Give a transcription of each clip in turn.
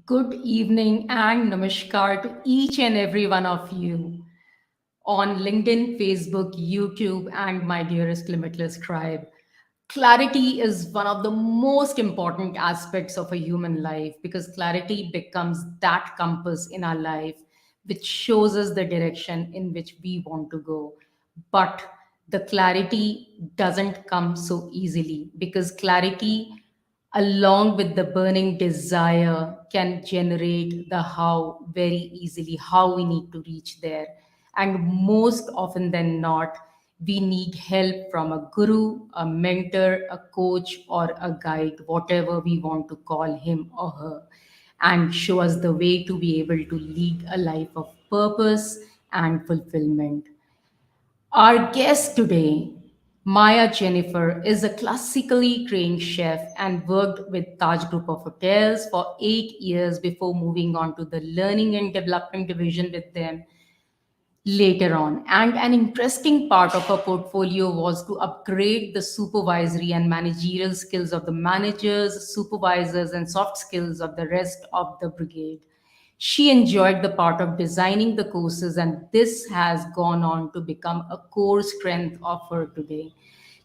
Good evening and namaskar to each and every one of you on LinkedIn, Facebook, YouTube, and my dearest Limitless tribe. Clarity is one of the most important aspects of a human life because clarity becomes that compass in our life which shows us the direction in which we want to go. But the clarity doesn't come so easily because clarity, along with the burning desire, can generate the how very easily, how we need to reach there. And most often than not, we need help from a guru, a mentor, a coach, or a guide, whatever we want to call him or her, and show us the way to be able to lead a life of purpose and fulfillment. Our guest today, Maya Jennifer, is a classically trained chef and worked with Taj Group of Hotels for 8 years before moving on to the Learning and Development Division with them later on. And an interesting part of her portfolio was to upgrade the supervisory and managerial skills of the managers, supervisors, and soft skills of the rest of the brigade. She enjoyed the part of designing the courses, and this has gone on to become a core strength of her today.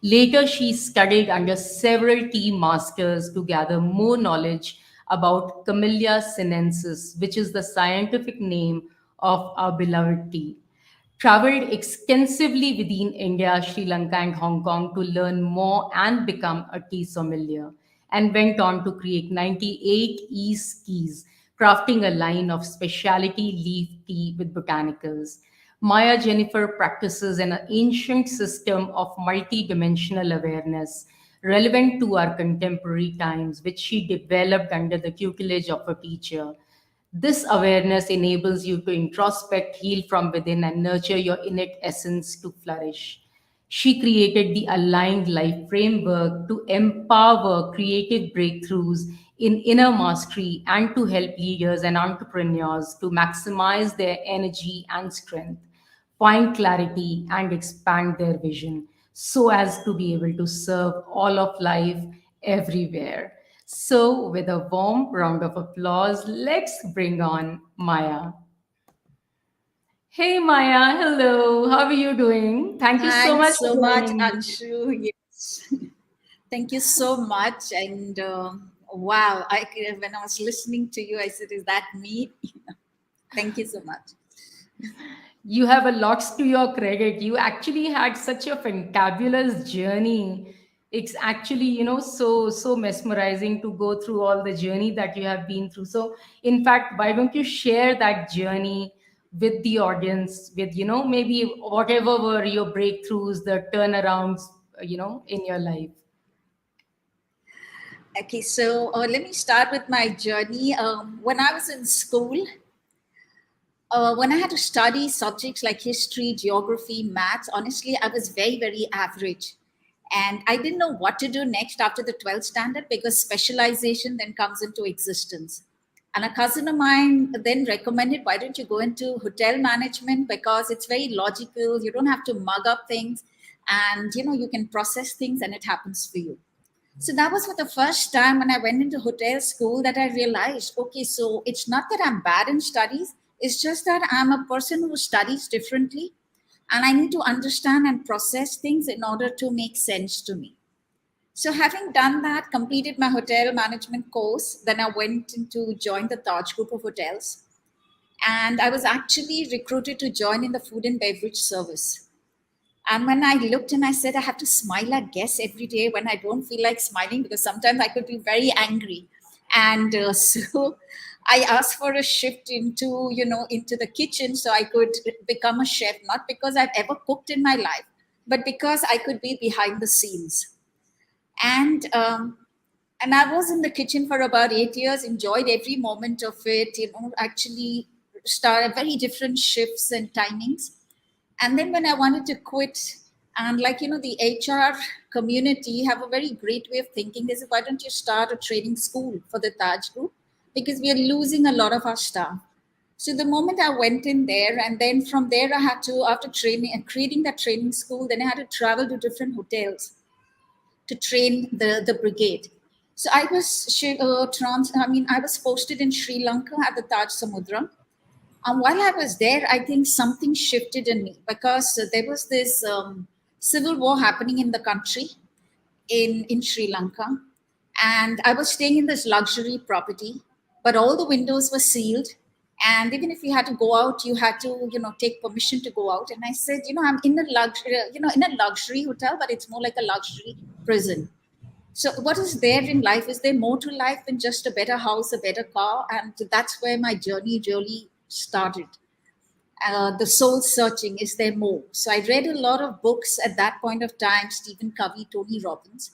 Later, she studied under several tea masters to gather more knowledge about Camellia Sinensis, which is the scientific name of our beloved tea. Traveled extensively within India, Sri Lanka, and Hong Kong to learn more and become a tea sommelier, and went on to create 98 East Keys, crafting a line of specialty leaf tea with botanicals. Maya Jennifer practices an ancient system of multidimensional awareness relevant to our contemporary times, which she developed under the tutelage of a teacher. This awareness enables you to introspect, heal from within, and nurture your innate essence to flourish. She created the Aligned Life Framework to empower creative breakthroughs in inner mastery and to help leaders and entrepreneurs to maximize their energy and strength, find clarity, and expand their vision so as to be able to serve all of life everywhere. So, with a warm round of applause, let's bring on Maya. Hey Maya, hello. How are you doing? Thank you so Thanks much for so much, joining me. Anshu. Yes, thank you so much. And wow, when I was listening to you, I said, "Is that me?" Thank you so much. You have a lot to your credit. You actually had such a fantabulous journey. It's actually, so mesmerizing to go through all the journey that you have been through. So, in fact, why don't you share that journey with the audience, with, maybe whatever were your breakthroughs, the turnarounds, in your life? Okay, so let me start with my journey. When I was in school, when I had to study subjects like history, geography, maths, honestly, I was very, very average. And I didn't know what to do next after the 12th standard because specialization then comes into existence. And a cousin of mine then recommended, why don't you go into hotel management because it's very logical. You don't have to mug up things and you can process things and it happens for you. So that was for the first time when I went into hotel school that I realized, okay, so it's not that I'm bad in studies, it's just that I'm a person who studies differently and I need to understand and process things in order to make sense to me. So having done that, completed my hotel management course, then I went into join the Taj Group of Hotels. And I was actually recruited to join in the food and beverage service. And when I looked and I said, I have to smile at guests every day when I don't feel like smiling because sometimes I could be very angry. And so I asked for a shift into the kitchen so I could become a chef, not because I've ever cooked in my life, but because I could be behind the scenes. And and I was in the kitchen for about 8 years, enjoyed every moment of it, actually started very different shifts and timings. And then when I wanted to quit, and the HR community have a very great way of thinking. They said, why don't you start a training school for the Taj Group? Because we are losing a lot of our staff. So the moment I went in there, and then from there I had to, after training and creating that training school, then I had to travel to different hotels to train the brigade. So I was I was posted in Sri Lanka at the Taj Samudra. And while I was there, I think something shifted in me because there was this civil war happening in the country in Sri Lanka. And I was staying in this luxury property, but all the windows were sealed. And even if you had to go out, you had to, take permission to go out. And I said, I'm in a luxury, in a luxury hotel, but it's more like a luxury prison. So what is there in life? Is there more to life than just a better house, a better car? And that's where my journey really started. The soul searching, is there more? So I read a lot of books at that point of time, Stephen Covey, Tony Robbins.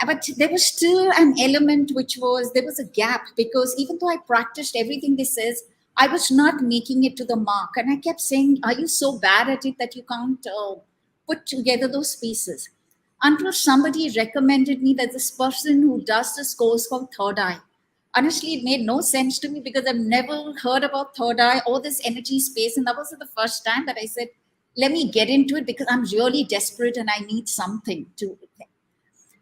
But there was still an element which was, there was a gap, because even though I practiced everything they says, I was not making it to the mark. And I kept saying, are you so bad at it that you can't put together those pieces? Until somebody recommended me that this person who does this course called Third Eye. Honestly, it made no sense to me because I've never heard about Third Eye or this energy space. And that was the first time that I said, let me get into it because I'm really desperate and I need something to.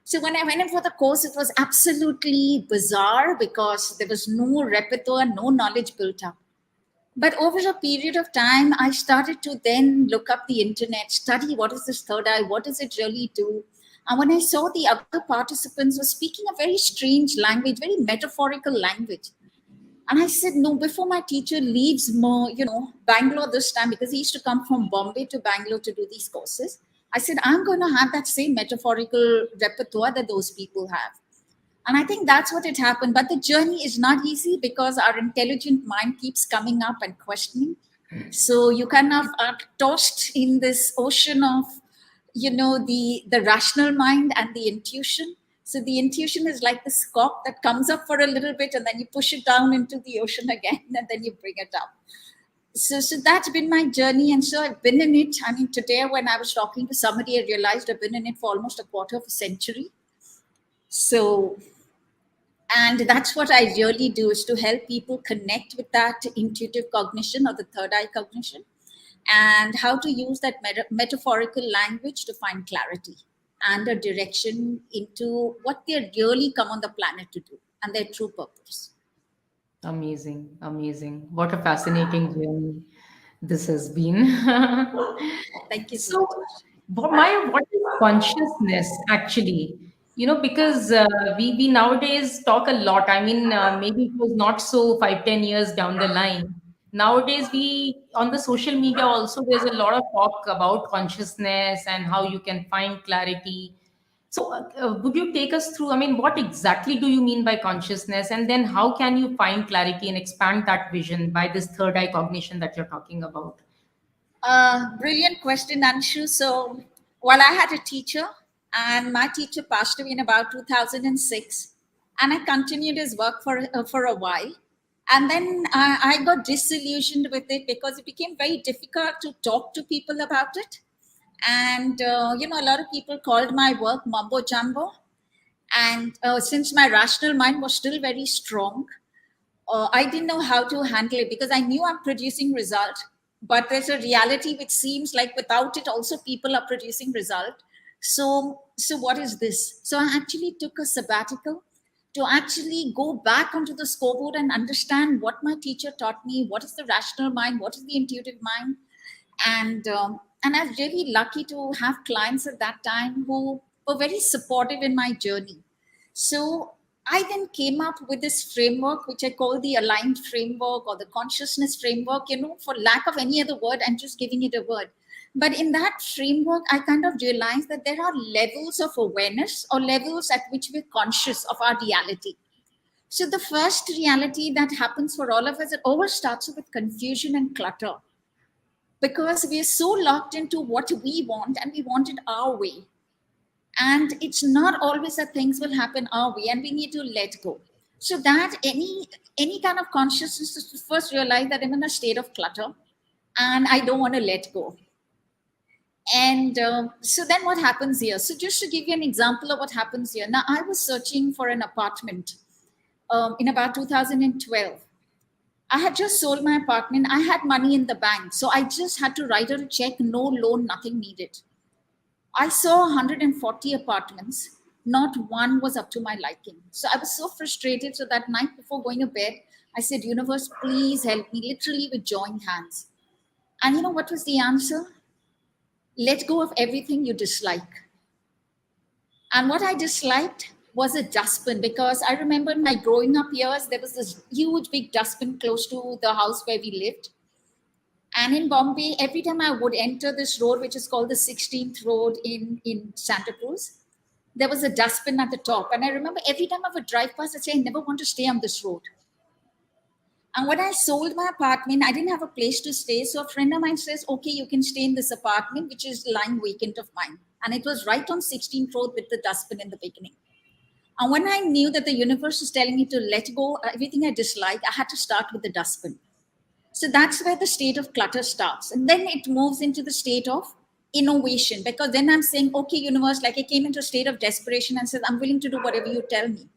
So when I went in for the course, it was absolutely bizarre because there was no repertoire, no knowledge built up. But over a period of time, I started to then look up the internet, study what is this third eye, what does it really do? And when I saw the other participants were speaking a very strange language, very metaphorical language. And I said, no, before my teacher leaves Bangalore this time, because he used to come from Bombay to Bangalore to do these courses, I said, I'm going to have that same metaphorical repertoire that those people have. And I think that's what it happened. But the journey is not easy because our intelligent mind keeps coming up and questioning. So you kind of are tossed in this ocean of, the rational mind and the intuition. So the intuition is like this cock that comes up for a little bit and then you push it down into the ocean again and then you bring it up. So that's been my journey. And so I've been in it. I mean, today when I was talking to somebody, I realized I've been in it for almost a quarter of a century. So, and that's what I really do, is to help people connect with that intuitive cognition or the third eye cognition, and how to use that metaphorical language to find clarity and a direction into what they really come on the planet to do and their true purpose. Amazing, amazing. What a fascinating journey this has been. Thank you so So, much. what is consciousness actually? Because we nowadays talk a lot. I mean, maybe it was not so 5, 10 years down the line. Nowadays, we on the social media also there's a lot of talk about consciousness and how you can find clarity. So, would you take us through? I mean, what exactly do you mean by consciousness? And then, how can you find clarity and expand that vision by this third eye cognition that you're talking about? Brilliant question, Anshu. So, while I had a teacher, and my teacher passed away in about 2006, and I continued his work for a while. And then I got disillusioned with it because it became very difficult to talk to people about it. And, a lot of people called my work mumbo jumbo. And since my rational mind was still very strong, I didn't know how to handle it because I knew I'm producing result, but there's a reality which seems like without it also people are producing result. So what is this? So I actually took a sabbatical to actually go back onto the scoreboard and understand what my teacher taught me, what is the rational mind, what is the intuitive mind, and I was really lucky to have clients at that time who were very supportive in my journey. So I then came up with this framework, which I call the aligned framework or the consciousness framework, for lack of any other word, I'm just giving it a word. But in that framework, I kind of realized that there are levels of awareness or levels at which we're conscious of our reality. So the first reality that happens for all of us, it always starts with confusion and clutter because we are so locked into what we want and we want it our way. And it's not always that things will happen our way and we need to let go. So that any kind of consciousness is to first realize that I'm in a state of clutter and I don't want to let go. And so then what happens here? So just to give you an example of what happens here. Now I was searching for an apartment in about 2012. I had just sold my apartment. I had money in the bank. So I just had to write out a check, no loan, nothing needed. I saw 140 apartments. not one was up to my liking. So I was so frustrated. So that night before going to bed, I said, Universe, please help me, literally with joined hands. And you know what was the answer? Let go of everything you dislike. And what I disliked was a dustbin, because I remember in my growing up years, there was this huge big dustbin close to the house where we lived. And in Bombay, every time I would enter this road, which is called the 16th Road in Santa Cruz, there was a dustbin at the top. And I remember every time I would drive past, I'd say, I never want to stay on this road. And when I sold my apartment, I didn't have a place to stay. So a friend of mine says, okay, you can stay in this apartment, which is lying vacant of mine. And it was right on 16th Road with the dustbin in the beginning. And when I knew that the universe was telling me to let go everything I dislike, I had to start with the dustbin. So that's where the state of clutter starts. And then it moves into the state of innovation, because then I'm saying, okay, universe, like I came into a state of desperation and said, I'm willing to do whatever you tell me.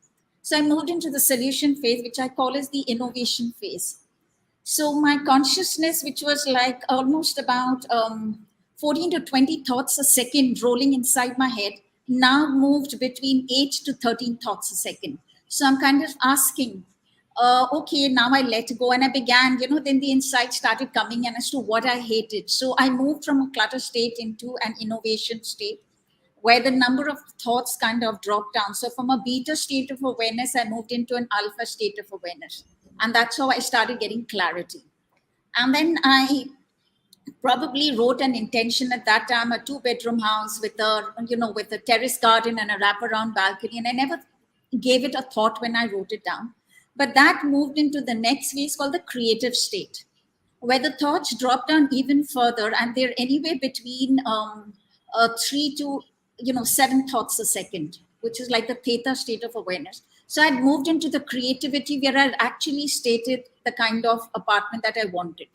So I moved into the solution phase, which I call as the innovation phase. So my consciousness, which was like almost about 14 to 20 thoughts a second rolling inside my head, now moved between 8 to 13 thoughts a second. So I'm kind of asking, okay, now I let go. And I began, then the insight started coming in as to what I hated. So I moved from a clutter state into an innovation state, where the number of thoughts kind of dropped down. So from a beta state of awareness, I moved into an alpha state of awareness. And that's how I started getting clarity. And then I probably wrote an intention at that time, a 2-bedroom house with a terrace garden and a wraparound balcony. And I never gave it a thought when I wrote it down. But that moved into the next phase called the creative state, where the thoughts drop down even further, and they're anywhere between 3 to 7 thoughts a second, which is like the theta state of awareness. So I'd moved into the creativity, where I'd actually stated the kind of apartment that I wanted.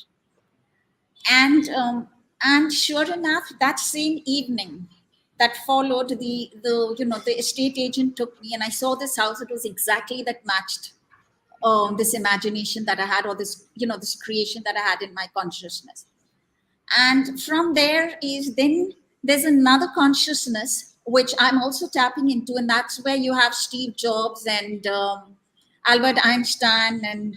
And sure enough, that same evening that followed, the estate agent took me, and I saw this house. It was exactly that matched this imagination that I had, or this creation that I had in my consciousness. And from there is then there's another consciousness which I'm also tapping into, and that's where you have Steve Jobs and Albert Einstein and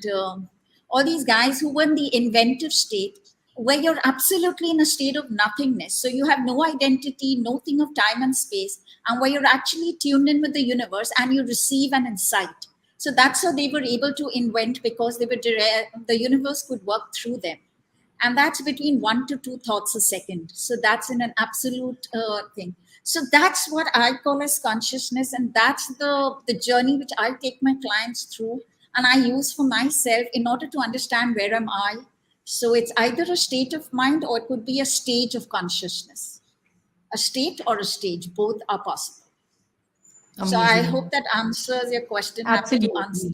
all these guys who were in the inventive state, where you're absolutely in a state of nothingness. So you have no identity, no thing of time and space, and where you're actually tuned in with the universe and you receive an insight. So that's how they were able to invent, because the universe could work through them. And that's between 1 to 2 thoughts a second. So that's in an absolute thing. So that's what I call as consciousness. And that's the journey which I take my clients through and I use for myself in order to understand where am I. So it's either a state of mind, or it could be a stage of consciousness. A state or a stage, both are possible. So I hope Amazing. that answers your question. Happy to answer.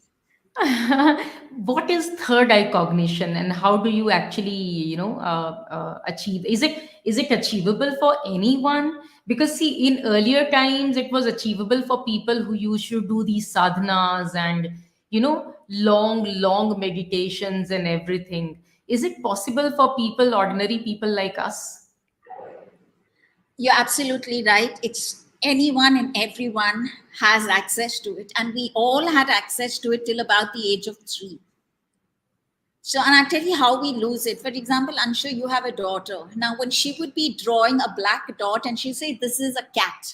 Absolutely. What is third eye cognition, and how do you actually, achieve? Is it achievable for anyone? Because see, in earlier times, it was achievable for people who used to do these sadhanas and long meditations and everything. Is it possible for people, ordinary people like us? You're absolutely right. It's anyone and everyone has access to it. And we all had access to it till about the age of 3. So, and I'll tell you how we lose it. For example, Anshu, you have a daughter. Now, when she would be drawing a black dot and she'll say, this is a cat.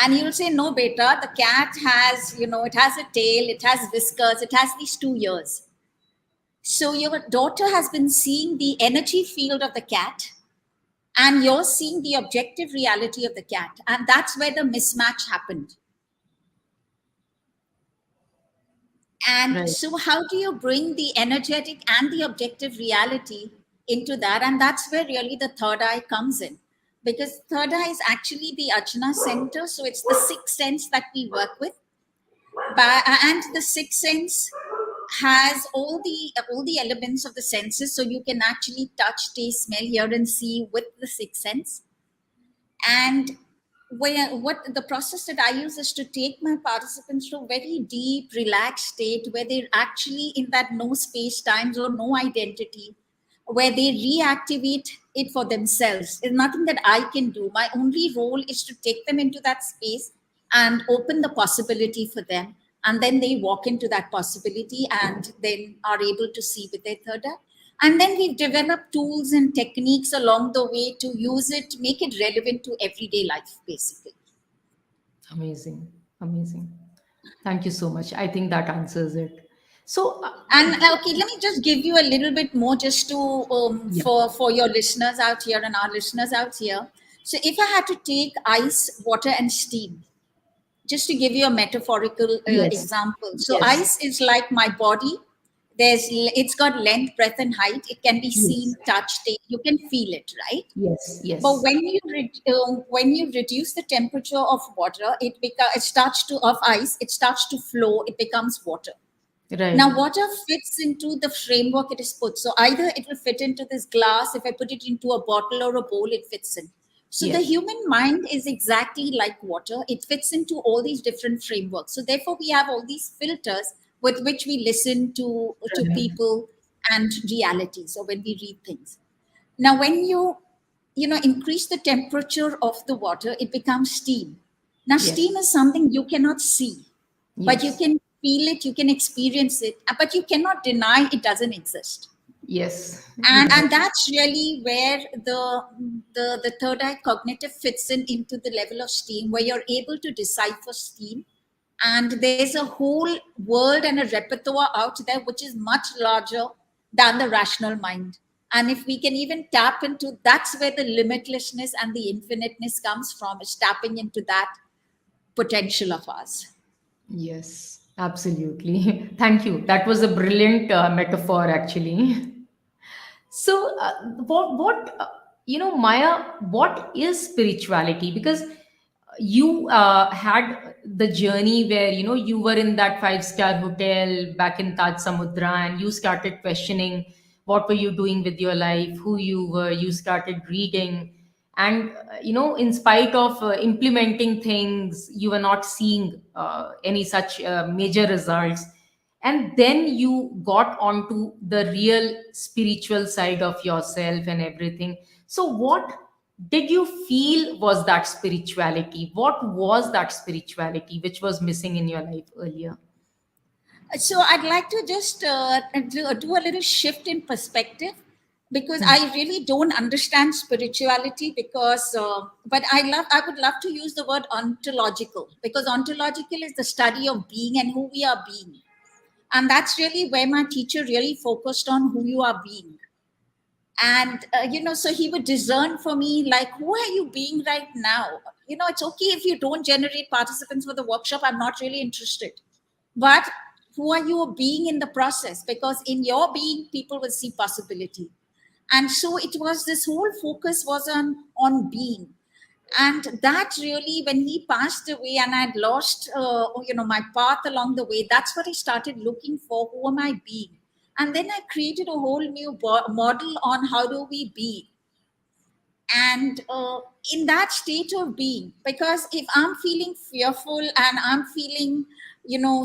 And you'll say, no, beta, the cat has, it has a tail, it has whiskers, it has these 2 ears. So your daughter has been seeing the energy field of the cat, and you're seeing the objective reality of the cat. And that's where the mismatch happened. And Right. so how do you bring the energetic and the objective reality into that? And that's where really the third eye comes in, because third eye is actually the ajna center. So it's the sixth sense that we work with. And the sixth sense has all the elements of the senses. So you can actually touch, taste, smell, hear, and see with the sixth sense. And what the process that I use is to take my participants to a very deep, relaxed state where they're actually in that no space, times, or no identity, where they reactivate it for themselves. It's nothing that I can do. My only role is to take them into that space and open the possibility for them. And then they walk into that possibility and then are able to see with their third eye. And then we've developed tools and techniques along the way to use it, to make it relevant to everyday life, basically. Amazing. Amazing. Thank you so much. I think that answers it. So, And okay, let me just give you a little bit more just to yeah. for your listeners out here and our listeners out here. So if I had to take ice, water, and steam, just to give you a metaphorical Yes. example. So Yes. ice is like my body. It's got length, breadth, and height. It can be Yes. seen, touched, you can feel it, right? Yes. But Yes. when you reduce the temperature of water, it starts to of ice. It starts to flow. It becomes water. Now, Right. water fits into the framework it is put. So either it will fit into this glass. If I put it into a bottle or a bowl, it fits in. So the Yes. human mind is exactly like water. It fits into all these different frameworks. So therefore, we have all these filters with which we listen to Right. people and realities, or when we read things. Now, when you increase the temperature of the water, it becomes steam. Now, steam Yes. is something you cannot see, but you Yes. can feel it, you can experience it, but you cannot deny it doesn't exist. Yes. And that's really where the third eye cognitive fits into the level of steam, where you're able to decipher steam. And there's a whole world and a repertoire out there which is much larger than the rational mind. And if we can even tap into, that's where the limitlessness and the infiniteness comes from, is tapping into that potential of ours. Yes. Absolutely. Thank you. That was a brilliant metaphor, actually. So, Maya, what is spirituality? Because you had the journey where, you were in that five-star hotel back in Taj Samudra, and you started questioning what were you doing with your life, who you were. You started reading, and in spite of implementing things, you were not seeing any such major results, and then you got onto the real spiritual side of yourself and everything. So what did you feel was that spirituality? What was that spirituality which was missing in your life earlier? So I'd like to just do a little shift in perspective, because I really don't understand spirituality, because but I would love to use the word ontological, because ontological is the study of being and who we are being. And that's really where my teacher really focused on who you are being. And so he would discern for me, like, who are you being right now? It's okay if you don't generate participants for the workshop, I'm not really interested. But who are you being in the process? Because in your being, people will see possibility. And so it was, this whole focus was on being. And that really, when he passed away and I had lost my path along the way, that's what I started looking for. Who am I being? And then I created a whole new model on how do we be. And in that state of being, because if I'm feeling fearful and I'm feeling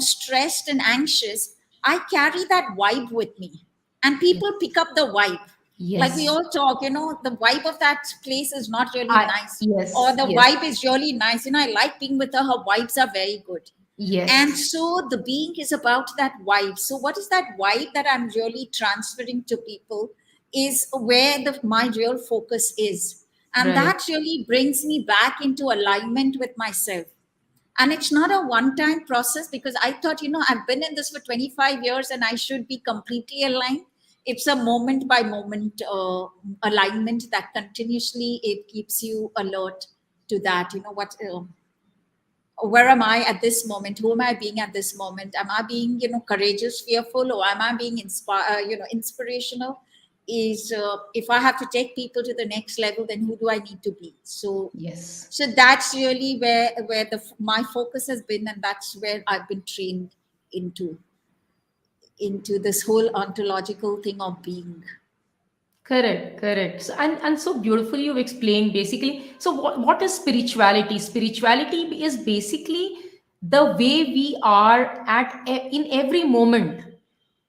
stressed and anxious, I carry that vibe with me, and people pick up the vibe. Like we Yes. all talk, the vibe of that place is not really I nice, or Yes, the yes, vibe is really nice. I like being with her vibes are very good. And yes. so the being is about that vibe. So what is that vibe that I'm really transferring to people is where my real focus is. And Right. that really brings me back into alignment with myself. And it's not a one time process, because I thought, I've been in this for 25 years and I should be completely aligned. It's a moment by moment alignment that continuously it keeps you alert to that. Where am I at this moment? Who am I being at this moment? Am I being courageous, fearful, or am I being inspirational? Is if I have to take people to the next level, then who do I need to be? So Yes. so that's really where my focus has been, and that's where I've been trained into this whole ontological thing of being. Correct, correct. So, and so beautifully you've explained basically. So what is spirituality? Spirituality is basically the way we are in every moment,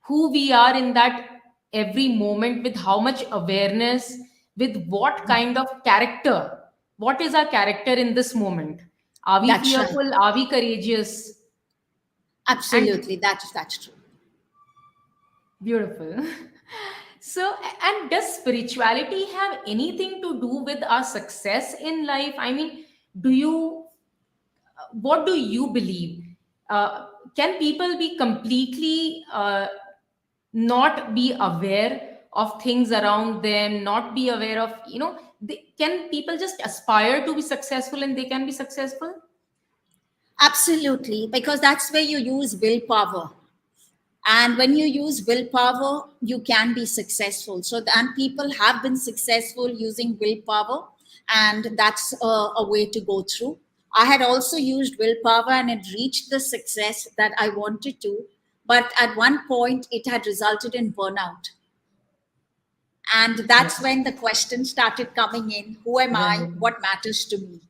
who we are in that every moment, with how much awareness, with what kind of character, what is our character in this moment. Are we That's right. fearful? Are we courageous? And Absolutely. That's true. beautiful. So, and does spirituality have anything to do with our success in life? I mean, do you, what do you believe? Uh, can people be completely not be aware of things around them, not be aware of, can people just aspire to be successful and they can be successful? Absolutely, because that's where you use willpower. And when you use willpower, you can be successful. So, and people have been successful using willpower, and that's a way to go through. I had also used willpower and it reached the success that I wanted to. But at one point, it had resulted in burnout. And that's Right. when the questions started coming in: who am I? Right. What matters to me? Yes.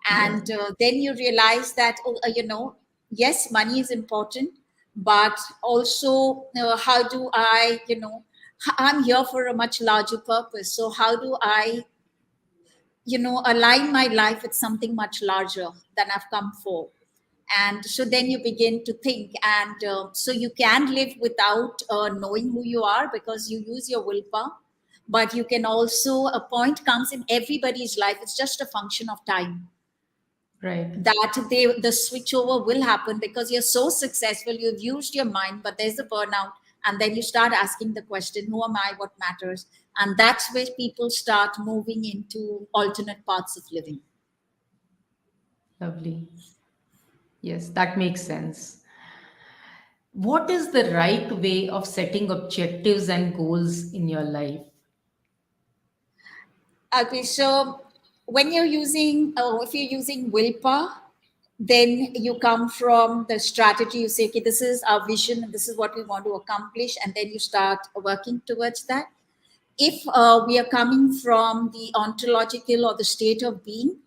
And then you realize that, yes, money is important, but also, how do I, I'm here for a much larger purpose. So how do I, align my life with something much larger than I've come for? And so then you begin to think, and so you can live without knowing who you are because you use your willpower. But you can also, a point comes in everybody's life, it's just a function of time, Right. that the switchover will happen because you're so successful, you've used your mind, but there's a burnout. And then you start asking the question, who am I? What matters? And that's where people start moving into alternate paths of living. Lovely. Yes, that makes sense. What is the right way of setting objectives and goals in your life? Okay, so when you're using, if you're using willpower, then you come from the strategy. You say, okay, this is our vision, and this is what we want to accomplish, and then you start working towards that. If we are coming from the ontological or the state of being,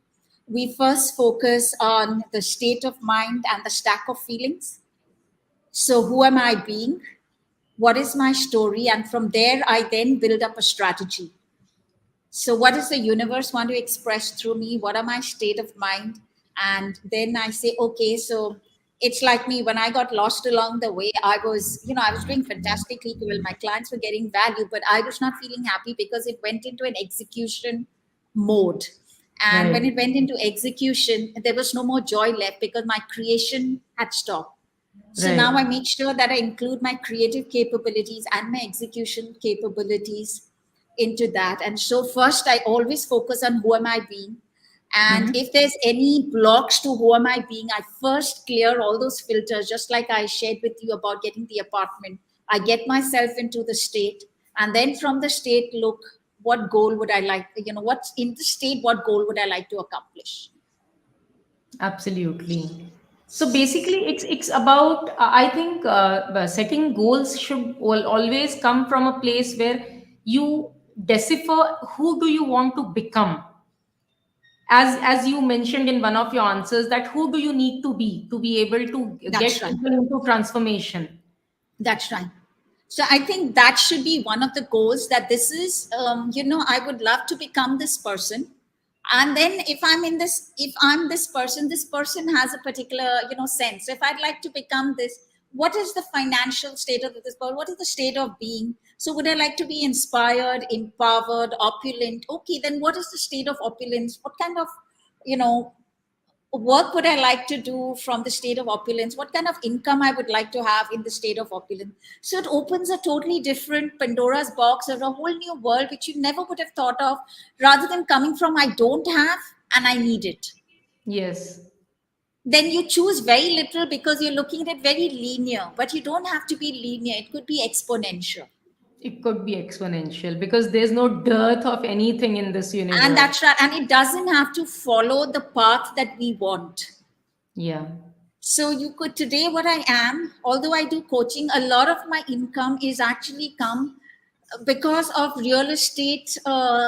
we first focus on the state of mind and the stack of feelings. So, who am I being? What is my story? And from there, I then build up a strategy. So, what does the universe want to express through me? What are my state of mind? And then I say, okay, so it's like me when I got lost along the way. I was doing fantastically well. My clients were getting value, but I was not feeling happy because it went into an execution mode. And when Right. it went into execution, there was no more joy left because my creation had stopped. So now I Right. make sure that I include my creative capabilities and my execution capabilities into that. And so first I always focus on who am I being. And Mhm. if there's any blocks to who am I being, I first clear all those filters, just like I shared with you about getting the apartment. I get myself into the state. And then from the state, look, what goal would I like, what's in the state, what goal would I like to accomplish? Absolutely. So basically, it's about I think setting goals should always come from a place where you decipher who do you want to become. As you mentioned in one of your answers, that who do you need to be able to That's get right. people into transformation. That's right. So I think that should be one of the goals, that this is, I would love to become this person. And then if I'm this person has a particular, sense. So if I'd like to become this, what is the financial state of this person? What is the state of being? So would I like to be inspired, empowered, opulent? Okay, then what is the state of opulence? What kind of, you know, work would I like to do from the state of opulence? What kind of income I would like to have in the state of opulence? So it opens a totally different Pandora's box or a whole new world which you never would have thought of, rather than coming from I don't have and I need it. Yes, Then you choose very little because you're looking at it very linear, but you don't have to be linear, it could be exponential. it could be exponential because there's no dearth of anything in this And universe. that's right. And it doesn't have to follow the path that we want. Yeah. So you could today what I am, although I do coaching, a lot of my income is actually come because of real estate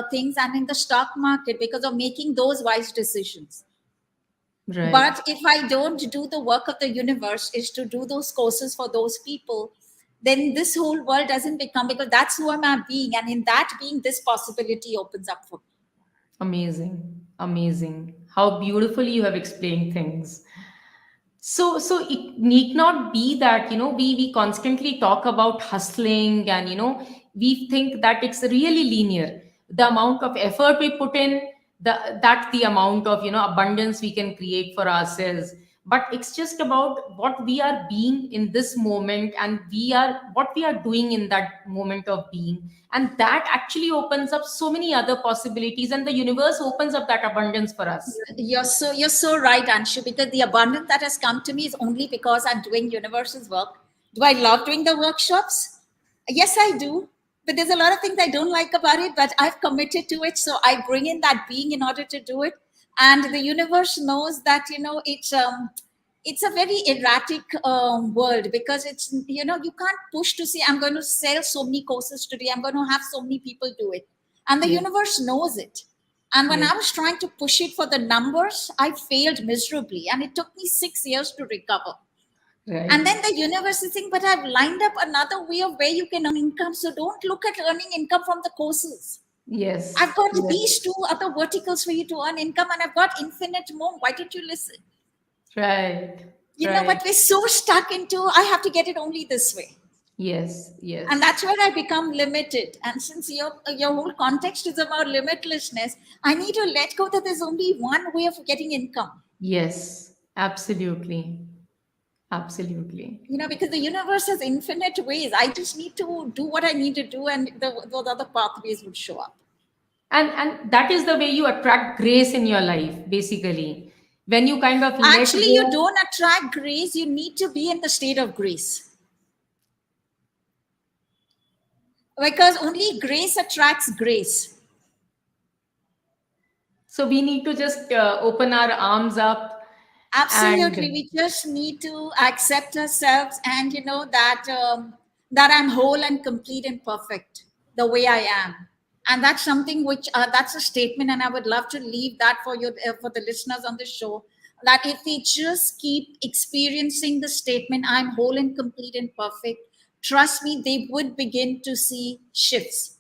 things and in the stock market because of making those wise decisions. Right. But if I don't do the work of the universe, is to do those courses for those people, then this whole world doesn't become, because that's who am I being, and in that being, this possibility opens up for me. Amazing. Amazing. How beautifully you have explained things. So it need not be that, we constantly talk about hustling, and, we think that it's really linear. The amount of effort we put in, the amount of, abundance we can create for ourselves. But it's just about what we are being in this moment, and what we are doing in that moment of being. And that actually opens up so many other possibilities, and the universe opens up that abundance for us. You're so right, Anshu, because the abundance that has come to me is only because I'm doing universe's work. Do I love doing the workshops? Yes, I do. But there's a lot of things I don't like about it, but I've committed to it. So I bring in that being in order to do it. And the universe knows that, it's a very erratic world, because it's, you can't push to say, I'm going to sell so many courses today, I'm going to have so many people do it. And the Yes. universe knows it. And when Yes. I was trying to push it for the numbers, I failed miserably. And it took me 6 years to recover. And Right. then the universe is saying, but I've lined up another way of where you can earn income. So don't look at earning income from the courses. I've Yes. got Yes. these two other verticals for you to earn income, and I've got infinite more. Why did you listen? Right. Right. But we're so stuck into, I have to get it only this way. Yes. And Yes. that's where I become limited. And since your whole context is about limitlessness, I need to let go that there's only one way of getting income. Yes. Absolutely. Absolutely. Because the universe has infinite ways. I just need to do what I need to do, and those other pathways would show up. And that is the way you attract grace in your life, basically. When you kind of let Actually, you go. don't attract grace, you need to be in the state of grace. Because only grace attracts grace. So we need to just open our arms up Absolutely, and we just need to accept ourselves, and that I'm whole and complete and perfect the way I am. And that's something which that's a statement, and I would love to leave that for you, for the listeners on the show, that if we just keep experiencing the statement, I'm whole and complete and perfect, trust me, they would begin to see shifts.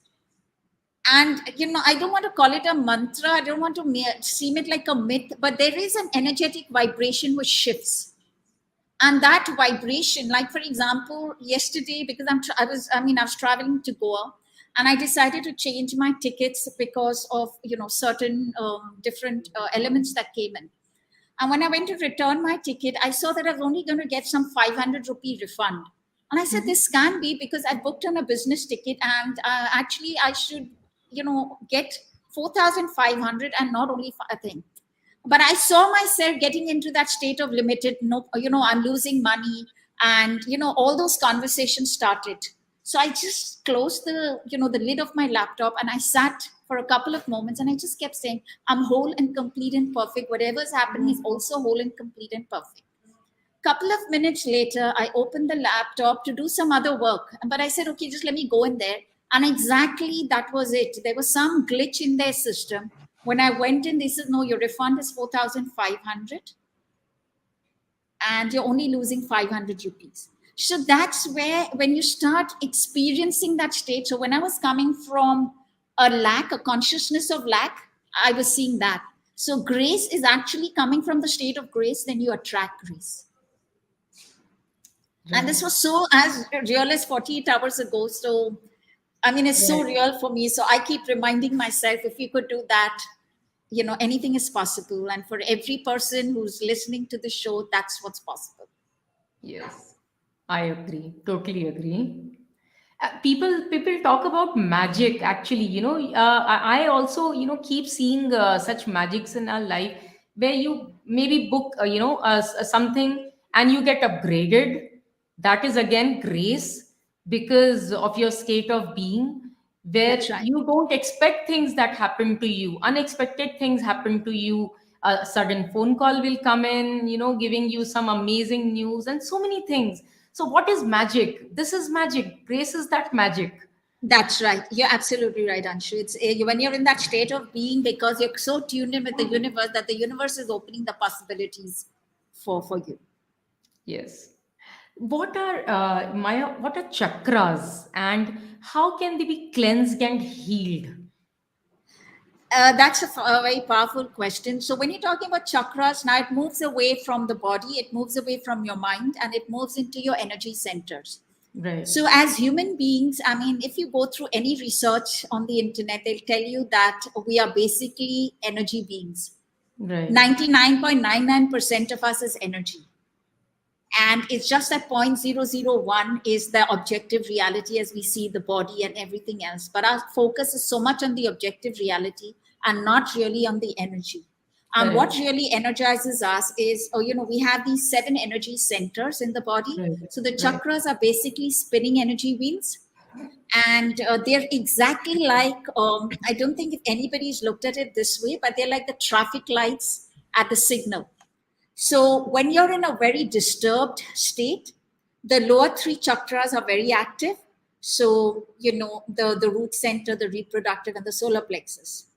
And I don't want to call it a mantra, I don't want to seem it like a myth, but there is an energetic vibration which shifts. And that vibration, like for example, yesterday, because I was traveling to Goa, and I decided to change my tickets because of certain different elements that came in. And when I went to return my ticket, I saw that I was only going to get some 500 rupee refund. And I said, Mhm. this can't be, because I booked on a business ticket, and actually I should, get 4,500 and not only a thing. But I saw myself getting into that state of limited, no, I'm losing money. And, all those conversations started. So I just closed the lid of my laptop, and I sat for a couple of moments, and I just kept saying, I'm whole and complete and perfect. Whatever's happening is also whole and complete and perfect. Couple of minutes later, I opened the laptop to do some other work. But I said, okay, just let me go in there. And exactly that was it. There was some glitch in their system. When I went in, they said, no, your refund is 4,500 and you're only losing 500 rupees. So that's where, when you start experiencing that state, so when I was coming from a lack, a consciousness of lack, I was seeing that. So grace is actually coming from the state of grace, then you attract grace. And this Right. was so as real as 48 hours ago. So, I mean, it's so Right. real for me. So I keep reminding myself, if you could do that, anything is possible. And for every person who's listening to the show, that's what's possible. Yes. I agree. Totally agree. People talk about magic, actually, I also, keep seeing such magics in our life, where you maybe book, something, and you get upgraded. That is again grace, because of your state of being, where That's right. you don't expect things that happen to you, unexpected things happen to you. A sudden phone call will come in, giving you some amazing news, and so many things. So, what is magic? This is magic. Grace is that magic. That's right. You're absolutely right, Anshu. It's when you're in that state of being, because you're so tuned in with the universe, that the universe is opening the possibilities for you. Yes. What are Maya? What are chakras, and how can they be cleansed and healed? That's a very powerful question. So when you're talking about chakras, now it moves away from the body, it moves away from your mind, and it moves into your energy centers. Right. So as human beings, I mean, if you go through any research on the internet, they'll tell you that we are basically energy beings. Right. 99.99% of us is energy. And it's just that 0.001 is the objective reality as we see the body and everything else. But our focus is so much on the objective reality and not really on the energy. And what Correct. really energizes us is, we have these 7 energy centers in the body. Right. So the Right. chakras are basically spinning energy wheels. And they're exactly like, I don't think if anybody's looked at it this way, but they're like the traffic lights at the signal. So when you're in a very disturbed state, the lower 3 chakras are very active. So, the root center, the reproductive, and the solar plexus.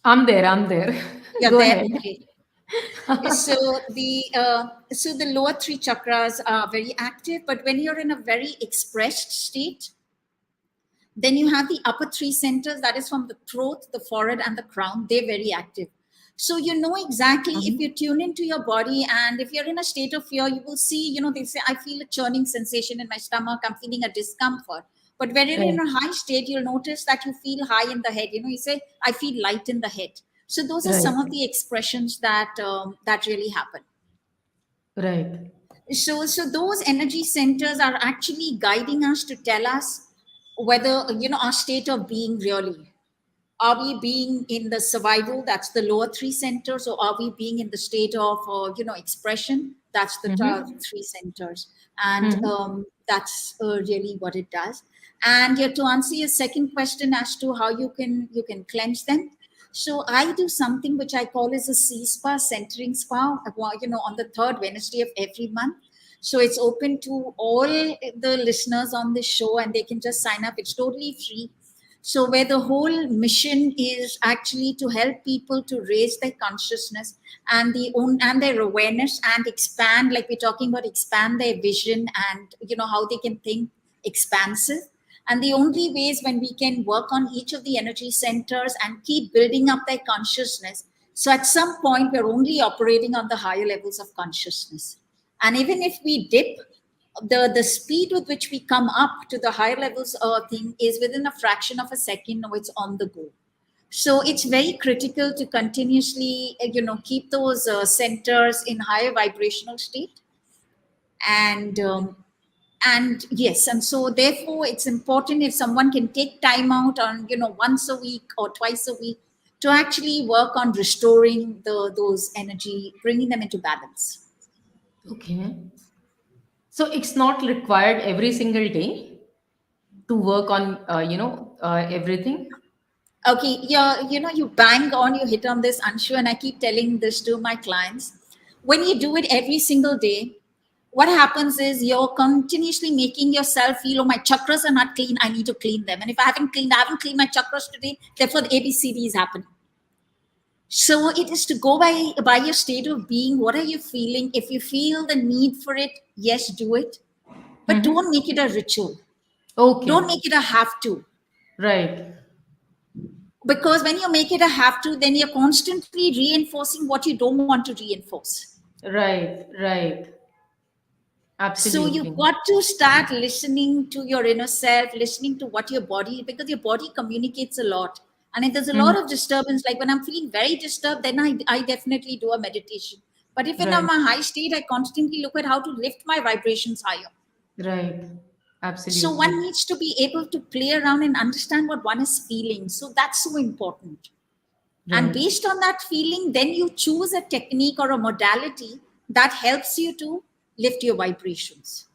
I'm there. I'm there. You're Go there? ahead. Okay. So the lower 3 chakras are very active, but when you're in a very expressed state, then you have the upper 3 centers, that is from the throat, the forehead, and the crown. They're very active. So you know exactly if Mhm. you tune into your body, and if you're in a state of fear, you will see, they say, I feel a churning sensation in my stomach, I'm feeling a discomfort. But when you're in Right. a high state, you'll notice that you feel high in the head. You say, I feel light in the head. So those are some of Right. the expressions that really happen. Right. So those energy centers are actually guiding us to tell us whether our state of being really. Are we being in the survival? That's the lower 3 centers, or are we being in the state of expression? That's the Mm-hmm. 3 centers, and Mm-hmm. that's really what it does. And to answer your second question as to how you can cleanse them, so I do something which I call as a sea spa, centering spa, on the third Wednesday of every month. So it's open to all the listeners on this show, and they can just sign up. It's totally free. So where the whole mission is actually to help people to raise their consciousness and their awareness, and expand, like we're talking about, expand their vision, and how they can think expansive. And the only way is when we can work on each of the energy centers and keep building up their consciousness. So at some point we're only operating on the higher levels of consciousness, and even if we dip, the speed with which we come up to the higher levels thing is within a fraction of a second. Now it's on the go. So it's very critical to continuously keep those centers in higher vibrational state. And um, and yes, and so therefore it's important if someone can take time out on once a week or twice a week to actually work on restoring those energy, bringing them into balance. Okay. So it's not required every single day to work on, everything. Okay, yeah, you bang on, you hit on this, Anshu, and I keep telling this to my clients. When you do it every single day, what happens is you're continuously making yourself feel, oh, my chakras are not clean, I need to clean them. And if I haven't cleaned my chakras today, therefore the ABCD is happening. So it is to go by your state of being. What are you feeling? If you feel the need for it, yes, do it. But don't Mm-hmm. make it a ritual. Don't Okay. make it a have to. Right. Because when you make it a have to, then you're constantly reinforcing what you don't want to reinforce. Right. Right. So you've Absolutely. got to start listening to your inner self, listening to what your body, because your body communicates a lot. And if there's a lot Mhm. of disturbance, like when I'm feeling very disturbed, then I definitely do a meditation. But if in a Right. high state, I constantly look at how to lift my vibrations higher. Right. So one Absolutely. needs to be able to play around and understand what one is feeling. So that's so important. And Right. based on that feeling, then you choose a technique or a modality that helps you to lift your vibrations.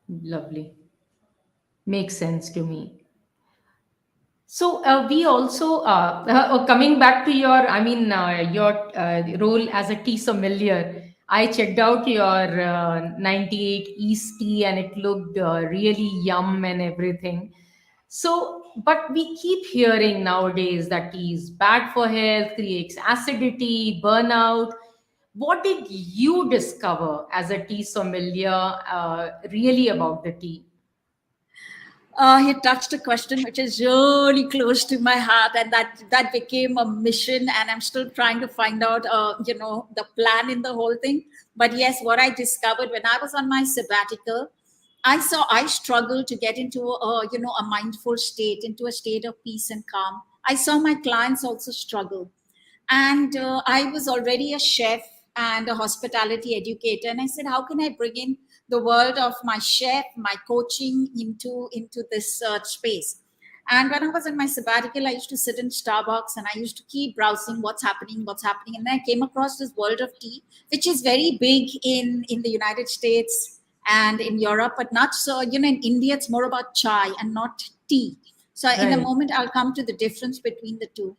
Lovely. Makes sense to me. So we also coming back to your role as a tea sommelier. I checked out your 98 East tea and it looked really yum and everything. So, but we keep hearing nowadays that tea is bad for health, creates acidity, burnout. What did you discover as a tea sommelier really about the tea? He touched a question which is really close to my heart, and that became a mission. And I'm still trying to find out, the plan in the whole thing. But yes, what I discovered when I was on my sabbatical, I struggled to get into a mindful state, into a state of peace and calm. I saw my clients also struggle, and I was already a chef and a hospitality educator, and I said, how can I bring in the world of my chef, my coaching into this space? And when I was in my sabbatical, I used to sit in Starbucks and I used to keep browsing what's happening, and then I came across this world of tea, which is very big in the United States and in Europe, but not so. In India, it's more about chai and not tea. So in a Right. moment, I'll come to the difference between the two.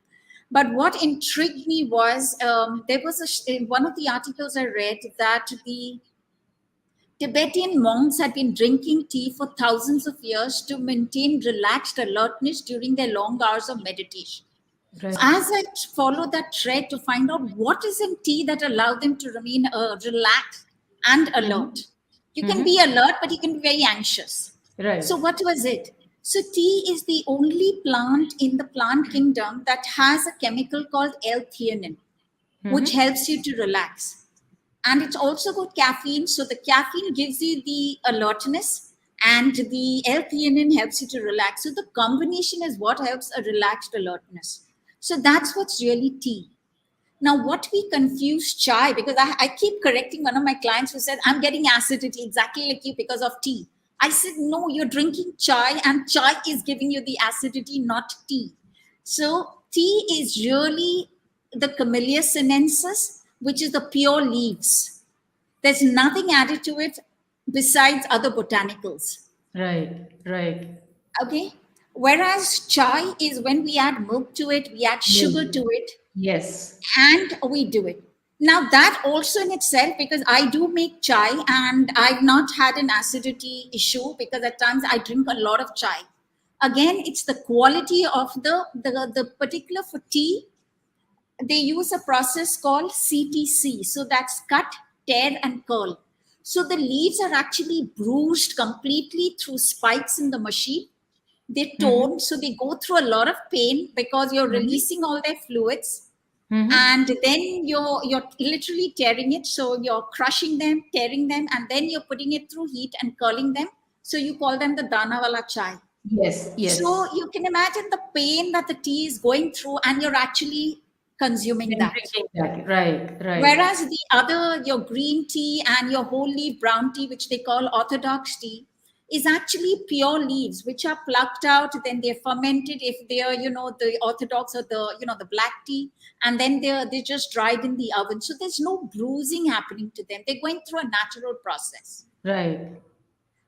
But what intrigued me was, there was in one of the articles I read that the Tibetan monks had been drinking tea for thousands of years to maintain relaxed alertness during their long hours of meditation. So Right. as I followed that thread to find out what is in tea that allowed them to remain relaxed and Mm-hmm. alert. You can be Mm-hmm. alert, but you can be very anxious. So Right. what was it? So tea is the only plant in the plant kingdom that has a chemical called L-theanine, which Mm-hmm. helps you to relax. And it's also got caffeine. So the caffeine gives you the alertness, and the L-theanine helps you to relax. So the combination is what helps a relaxed alertness. So that's what's really tea. Now, what we confuse chai, because I keep correcting one of my clients who said, I'm getting acidity exactly like you because of tea. I said, no, you're drinking chai, and chai is giving you the acidity, not tea. So, tea is really the Camellia Sinensis, which is the pure leaves. There's nothing added to it besides other botanicals. Right. Right. Okay. Whereas chai is when we add milk to it, we add sugar Milk. to it, Yes. and we do it. Now that also in itself, because I do make chai and I've not had an acidity issue, because at times I drink a lot of chai. Again, it's the quality of the particular, for tea they use a process called CTC. So that's cut, tear, and curl. So the leaves are actually bruised completely through spikes in the machine. They're Mm-hmm. torn, so they go through a lot of pain because you're Mm-hmm. releasing all their fluids, Mm-hmm. and then you're literally tearing it. So you're crushing them, tearing them, and then you're putting it through heat and curling them. So you call them the dana wala chai. Yes. So Yes. you can imagine the pain that the tea is going through, and you're actually consuming Then that. drinking that. Right. Right. Whereas the other, your green tea and your whole leaf brown tea, which they call orthodox tea, is actually pure leaves which are plucked out, then they're fermented if they are, the orthodox, or the black tea, and then they're just dried in the oven. So there's no bruising happening to them. They're going through a natural process. Right.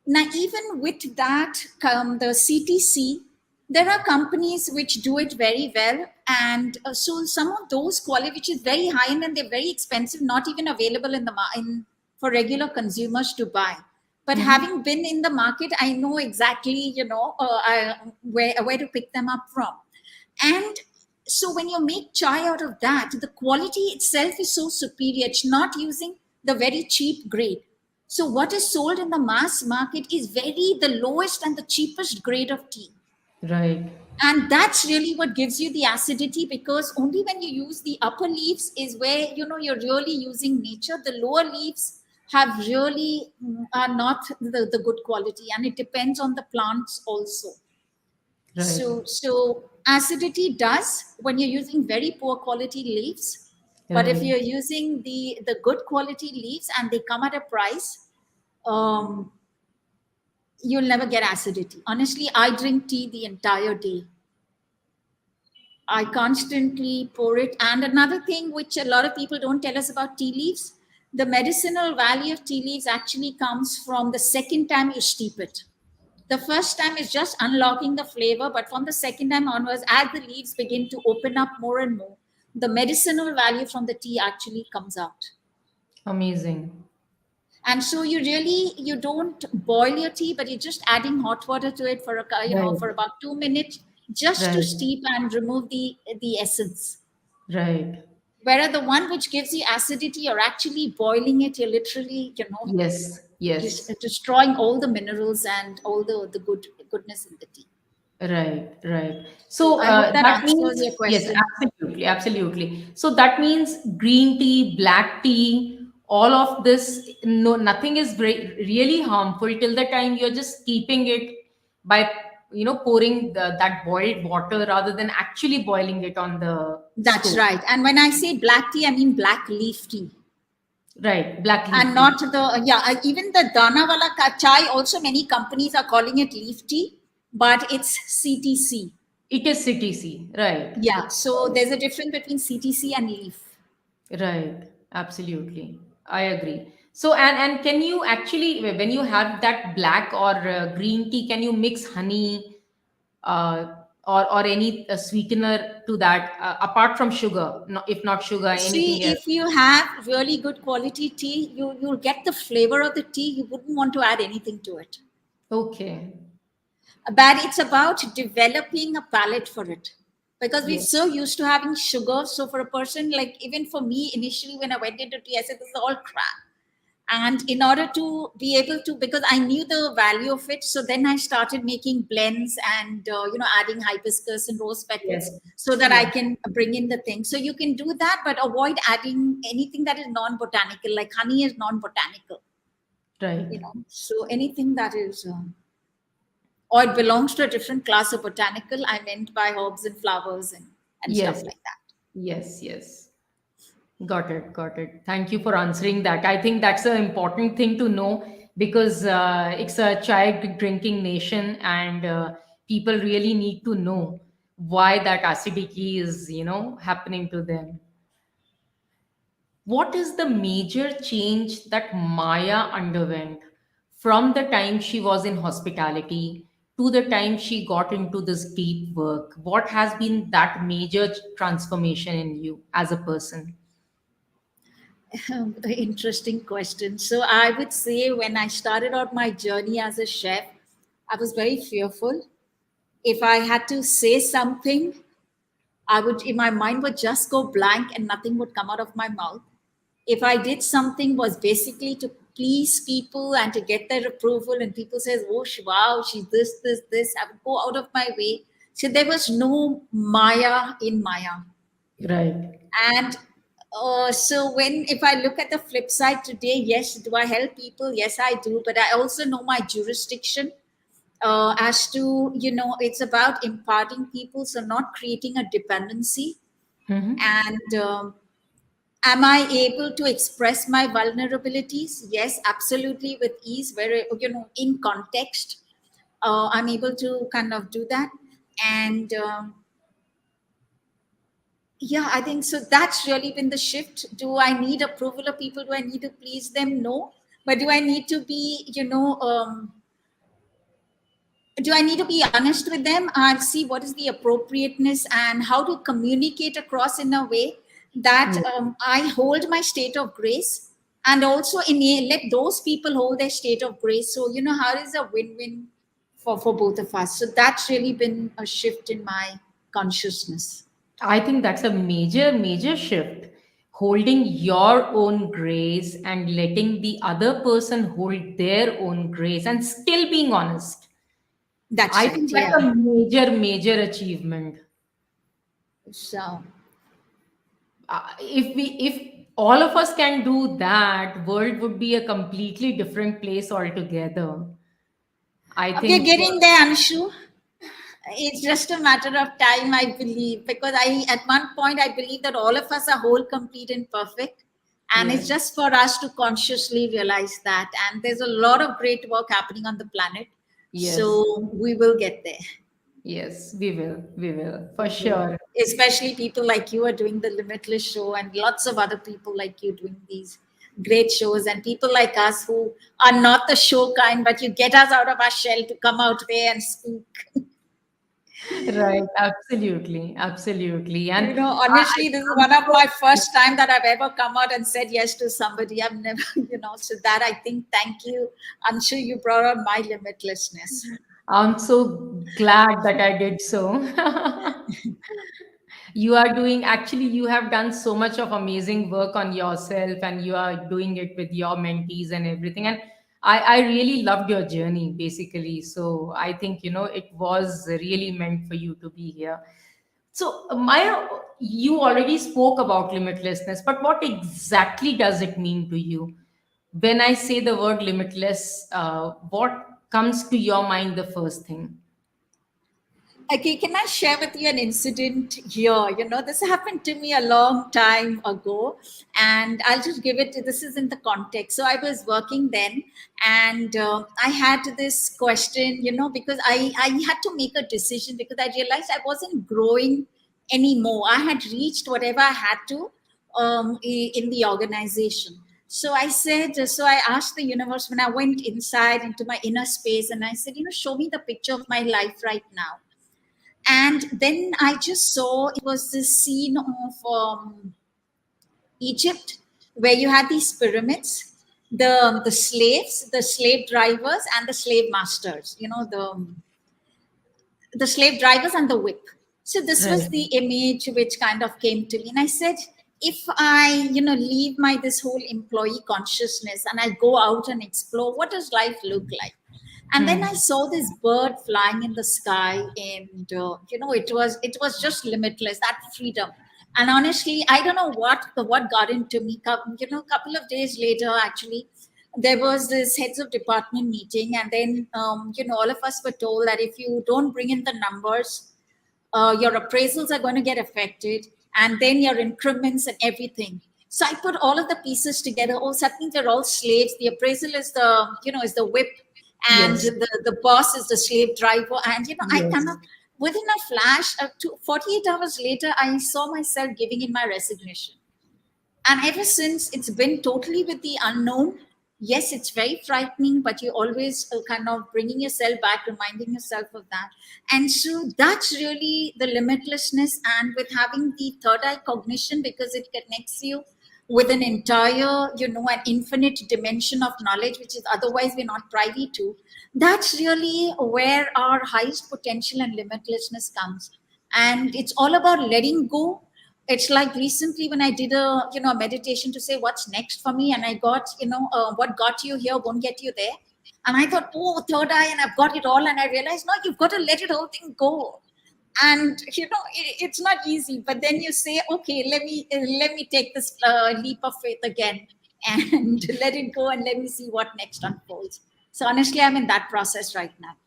Now, even with that, the CTC, there are companies which do it very well. And so some of those quality, which is very high end and they're very expensive, not even available in for regular consumers to buy. But Mm-hmm. having been in the market, I know exactly, where to pick them up from. And so when you make chai out of that, the quality itself is so superior. It's not using the very cheap grade. So what is sold in the mass market is very the lowest and the cheapest grade of tea. Right. And that's really what gives you the acidity, because only when you use the upper leaves is where you're really using nature. The lower leaves have really are not the good quality, and it depends on the plants also. Right. So acidity does when you're using very poor quality leaves, but if Right. you're using the good quality leaves and they come at a price, um, you'll never get acidity. Honestly, I drink tea the entire day. I constantly pour it. And another thing which a lot of people don't tell us about tea leaves, the medicinal value of tea leaves actually comes from the second time you steep it. The first time is just unlocking the flavor, but from the second time onwards, as the leaves begin to open up more and more, the medicinal value from the tea actually comes out. Amazing. And so you don't boil your tea, but you're just adding hot water to it for for Right. about 2 minutes, just to Right. steep and remove the essence. Right. Whereas the one which gives you acidity, you're actually boiling it. You're literally Yes. just Yes. destroying all the minerals and all the good. goodness in the tea. Right, right. So So I hope that that answers means, your yes, question. absolutely, absolutely. So that means green tea, black tea, all of this, no, nothing is really harmful till the time you're just keeping it by, pouring that boiled water rather than actually boiling it on the That's stove. right. And when I say black tea, I mean black leaf tea. Right, black And leaf tea. not the, yeah, even the Danawala chai, also many companies are calling it leaf tea, but it's CTC. It is CTC, right. Yeah, so there's a difference between CTC and leaf. Right, absolutely. I agree. So, and can you actually, when you have that black or green tea, can you mix honey uh, or any sweetener to that apart from sugar? No, if not sugar, See, anything else? if you have really good quality tea, you'll get the flavor of the tea. You wouldn't want to add anything to it. Okay. But it's about developing a palate for it. Because we're Yeah. so used to having sugar. So for a person, like even for me, initially when I went into tea, I said, this is all crap. And in order to be able to, because I knew the value of it, so then I started making blends and adding hibiscus and rose Yes. petals so that I Yeah. can bring in the thing. So you can do that, but avoid adding anything that is non-botanical. Like honey is non-botanical, Right. so anything that is or it belongs to a different class of botanical, I meant by herbs and flowers and stuff Yes. like that. Yes. Yes. Got it. Got it. Thank you for answering that. I think that's an important thing to know because it's a chai drinking nation, and people really need to know why that acidity is, happening to them. What is the major change that Maya underwent from the time she was in hospitality to the time she got into this deep work? What has been that major transformation in you as a person? Interesting question. So I would say when I started out my journey as a chef, I was very fearful. If I had to say something, I would, in my mind would just go blank and nothing would come out of my mouth. If I did something was basically to please people and to get their approval, and people says, "Oh, wow, she's this," I would go out of my way. So there was no Maya in Maya. Right. And so when if I look at the flip side today, yes, do I help people? Yes, I do. But I also know my jurisdiction as to it's about imparting people, so not creating a dependency. Mhm. And am I able to express my vulnerabilities? Yes, absolutely, with ease. Where in context, I'm able to kind of do that. And yeah, I think so. That's really been the shift. Do I need approval of people? Do I need to please them? No. But do I need to be, do I need to be honest with them and see what is the appropriateness and how to communicate across in a way that Yeah. I hold my state of grace and also let those people hold their state of grace. So, how is a win-win for both of us? So that's really been a shift in my consciousness. I think that's a major, major shift. Holding your own grace and letting the other person hold their own grace and still being honest. That's I right. think that's Yeah. a major, major achievement. So If all of us can do that, world would be a completely different place altogether. I we're think getting there, Anshu. It's just a matter of time, I believe, because at one point, I believe that all of us are whole, complete, and perfect. And it's yes, just for us to consciously realize that. And there's a lot of great work happening on the planet. yes, So we will get there. yes, we will, for We will. sure. Especially people like you are doing the Limitless show, and lots of other people like you doing these great shows, and people like us who are not the show kind, but you get us out of our shell to come out there and speak. Right, absolutely, absolutely. And Honestly, this is I'm one of so my first time that I've ever come out and said yes to somebody. I've never, so that I think, thank you. I'm sure you brought on my limitlessness. I'm so glad that I did so. You are doing, actually, you have done so much of amazing work on yourself, and you are doing it with your mentees and everything. And I really loved your journey, basically. So I think, it was really meant for you to be here. So, Maya, you already spoke about limitlessness, but what exactly does it mean to you? When I say the word limitless, what comes to your mind the first thing? Okay, can I share with you an incident here? This happened to me a long time ago, and I'll just give it. This is in the context. So I was working then, and I had this question. Because I had to make a decision because I realized I wasn't growing anymore. I had reached whatever I had to in the organization. So I said, so I asked the universe when I went inside into my inner space, and I said, show me the picture of my life right now. And then I just saw it was this scene of Egypt, where you had these pyramids, the slaves, the slave drivers, and the slave masters. The slave drivers and the whip. So this was Right. the image which kind of came to me, and I said, if I leave my this whole employee consciousness and I go out and explore, what does life look like? And then I Hmm. saw this bird flying in the sky, and it was just limitless, that freedom. And honestly, I don't know what got into me. A couple of days later, actually, there was this heads of department meeting, and then all of us were told that if you don't bring in the numbers, your appraisals are going to get affected, and then your increments and everything. So I put all of the pieces together. Oh, suddenly they're all slaves. The appraisal is the whip, and Yes. the boss is the slave driver. And I Yes. cannot. Within a flash, 48 hours later, I saw myself giving in my resignation. And ever since, it's been totally with the unknown. Yes, it's very frightening, but you always kind of bringing yourself back, reminding yourself of that. And so that's really the limitlessness. And with having the third eye cognition, because it connects you with an entire, an infinite dimension of knowledge, which is otherwise we're not privy to. That's really where our highest potential and limitlessness comes. And it's all about letting go. It's like recently when I did a meditation to say what's next for me, and I got what got you here won't get you there. And I thought, oh, third eye, and I've got it all. And I realized, no, you've got to let it whole thing go. And it's not easy, but then you say, okay, let me take this leap of faith again, and let it go, and let me see what next unfolds. So honestly, I'm in that process right now.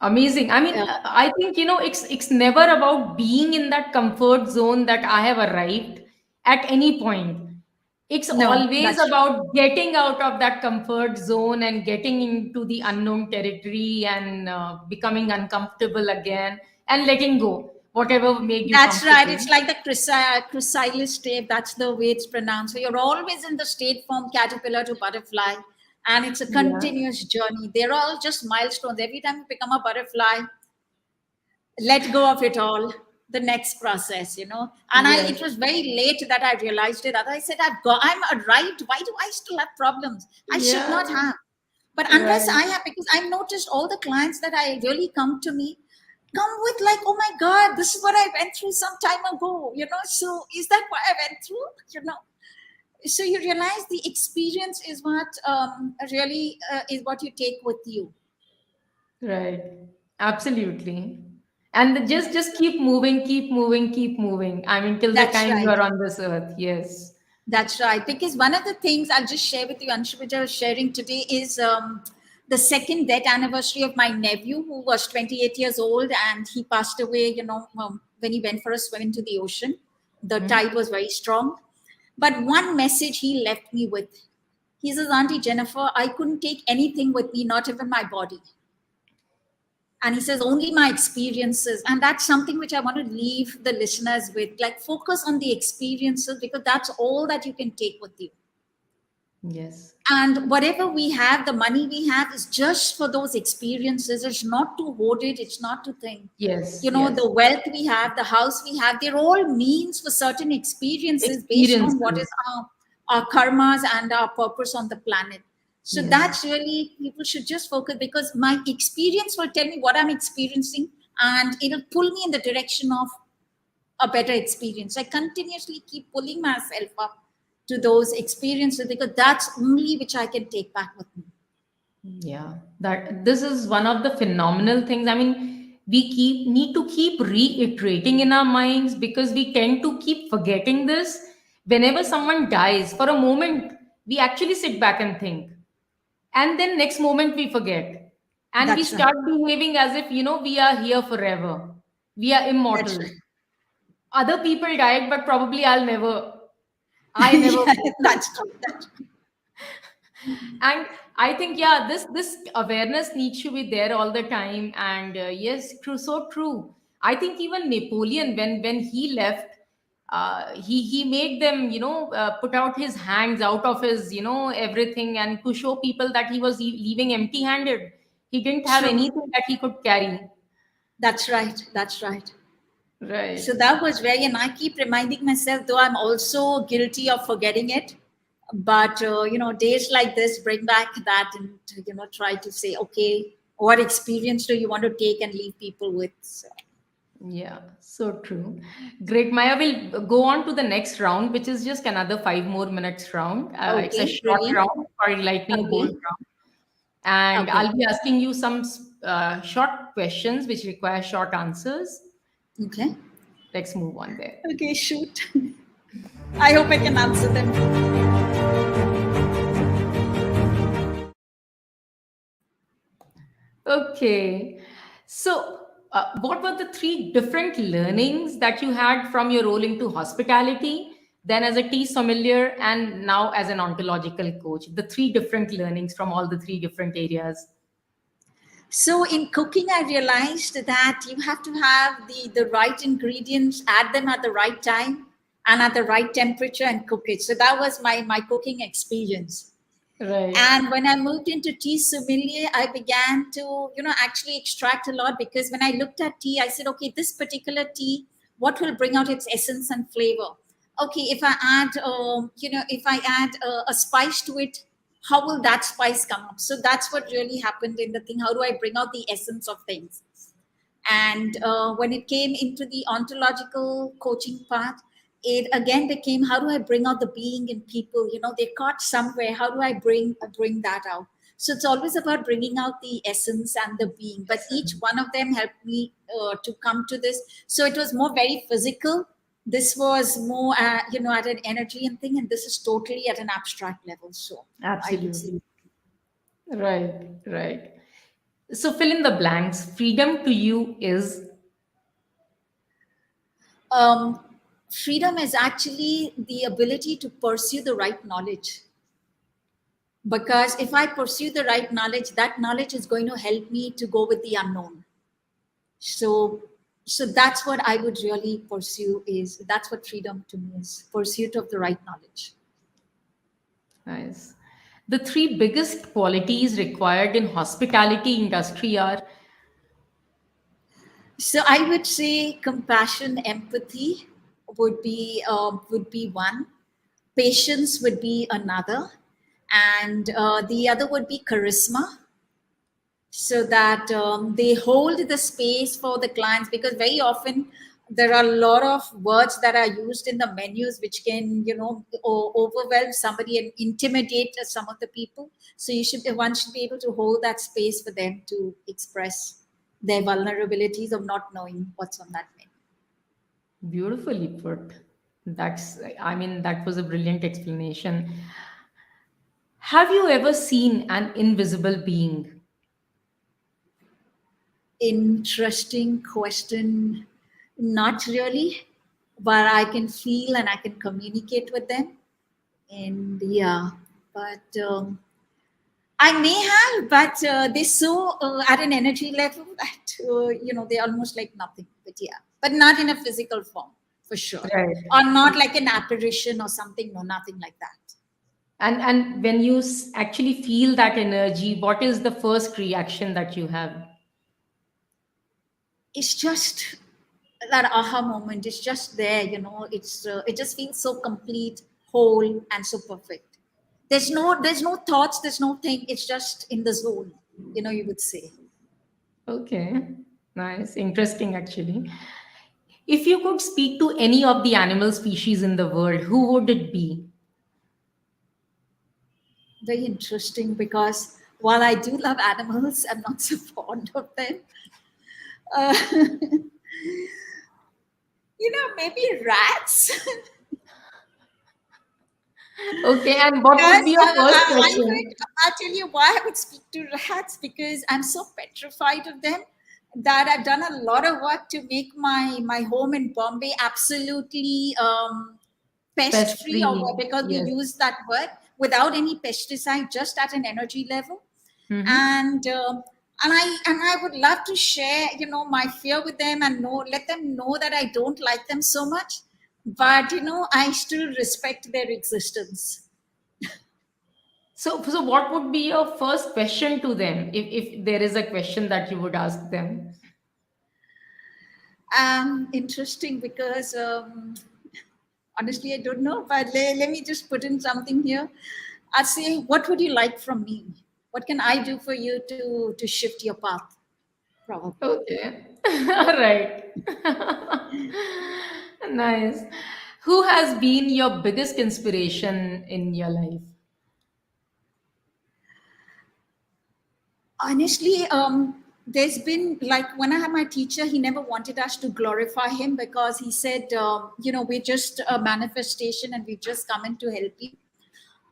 Amazing. I mean, uh, I think, it's never about being in that comfort zone that I have arrived at any point. It's no, always that's about getting out of that comfort zone and getting into the unknown territory and becoming uncomfortable again and letting go whatever made you That's right. comfortable. It's like the chrysalis state. That's the way it's pronounced. So you're always in the state from caterpillar to butterfly, and it's a Yeah. continuous journey. They're all just milestones. Every time you become a butterfly, let go of it all. The next process. And it Yes. was very late that I realized it. That I said, I'm arrived. Why do I still have problems? I should Yeah. not have. But unless Right. I have, because I noticed all the clients that I really come to me come with like, oh my God, this is what I went through some time ago. So is that what I went through? So you realize the experience is what really is what you take with you. Right. Absolutely. And just keep moving, keep moving, keep moving. I mean, till the That's time you right. are on this earth. Yes. That's right. Because one of the things I'll just share with you, Anshu, which I was sharing today, is the second death anniversary of my nephew, who was 28 years old, and he passed away, when he went for a swim into the ocean. The Mhm. tide was very strong. But one message he left me with, he says, Auntie Jennifer, I couldn't take anything with me, not even my body. And he says, only my experiences. And that's something which I want to leave the listeners with. Like, focus on the experiences, because that's all that you can take with you. Yes. And whatever we have, the money we have, is just for those experiences. It's not to hoard it, it's not to think. Yes. Yes. The wealth we have, the house we have, they're all means for certain experiences based on what is Experiences. our karmas and our purpose on the planet. So Yes. that's really, people should just focus, because my experience will tell me what I'm experiencing, and it'll pull me in the direction of a better experience. I continuously keep pulling myself up to those experiences, because that's only which I can take back with me. Yeah, that this is one of the phenomenal things. I mean, we keep need to keep reiterating in our minds because we tend to keep forgetting this. Whenever someone dies, for a moment, we actually sit back and think, and then next moment we forget, and we That's right. start behaving as if we are here forever, we are That's immortals. right. Other people died, but probably I never Yeah, will. that's true. That's true. And I think, yeah, this awareness needs to be there all the time. And yes, true, so true. I think even Napoleon, when he left, he made them, put out his hands out of his, everything, and to show people that he was leaving empty handed. He didn't have True. anything that he could carry. That's right. That's right. So Right. that was very, and I keep reminding myself, though I'm also guilty of forgetting it. But days like this bring back that, and try to say, okay, what experience do you want to take and leave people with? So, Yeah, so true. Great, Maya. We'll go on to the next round, which is just another 5 more minutes round. It's a okay, short brilliant. round for lightning bolt Okay, round. And okay, I'll be asking you some short questions which require short answers. okay, Let's move on there. okay. Shoot. I hope I can answer them. Okay. So, what were the three different learnings that you had from your role into hospitality, then as a tea sommelier, and now as an ontological coach? The three different learnings from all the three different areas. So in cooking, I realized that you have to have the right ingredients, add them at the right time and at the right temperature, and cook it. So that was my cooking experience. Right. And when I moved into tea sommelier, I began to, actually extract a lot, because when I looked at tea, I said, okay, this particular tea, what will bring out its essence and flavor? Okay, if I add a spice to it, how will that spice come up? So that's what really happened in the thing. How do I bring out the essence of things? And when it came into the ontological coaching part, it again became, how do I bring out the being in people? They're caught somewhere. How do I bring that out? So it's always about bringing out the essence and the being. But each one of them helped me to come to this. So it was more very physical. This was more, at an energy and thing, and this is totally at an abstract level. So I would say. Absolutely. Right. Right. So fill in the blanks. Freedom to you is Um, Freedom is actually the ability to pursue the right knowledge, because if I pursue the right knowledge, that knowledge is going to help me to go with the unknown. So so that's what I would really pursue. Is That's what freedom to me is: pursuit of the right knowledge. nice. The three biggest qualities required in hospitality industry are So I would say compassion, empathy would be one. Patience would be another, and the other would be charisma, so that they hold the space for the clients, because very often there are a lot of words that are used in the menus which can overwhelm somebody and intimidate some of the people. So one should be able to hold that space for them to express their vulnerabilities of not knowing what's on that menu. beautifully put. I mean, that was a brilliant explanation. Have you ever seen an invisible being? Interesting question. Not really, but I can feel and I can communicate with them. And yeah, but I may have, but they're so at an energy level that they're almost like nothing. But yeah, but not in a physical form, for sure, Right. or not like an apparition or something. No, nothing like that. And when you actually feel that energy, what is the first reaction that you have? It's just that aha moment. It's just there. It just feels so complete, whole, and so perfect. There's no thoughts. There's no thing. It's just in the zone. You would say. Okay, nice, interesting actually. If you could speak to any of the animal species in the world, who would it be? Very interesting, because While I do love animals, I'm not so fond of them. Uh, maybe rats. Okay, and what would Because be your first question? I'll tell you why I would speak to rats, because I'm so petrified of them that I've done a lot of work to make my home in Bombay absolutely pest Pest free, or free. because we Yes. use that word, without any pesticide, just at an energy level. Mm-hmm. And um, and I and I would love to share, my fear with them, and let them know that I don't like them so much, but I still respect their existence. So what would be your first question to them, if there is a question that you would ask them? Interesting, because honestly, I don't know, but let me just put in something here. I'd say, what would you like from me? What can I do for you to shift your path? Probably. Okay. All right. Nice. Who has been your biggest inspiration in your life? Honestly, there's been, like, when I had my teacher, he never wanted us to glorify him, because he said, we're just a manifestation and we just come in to help you.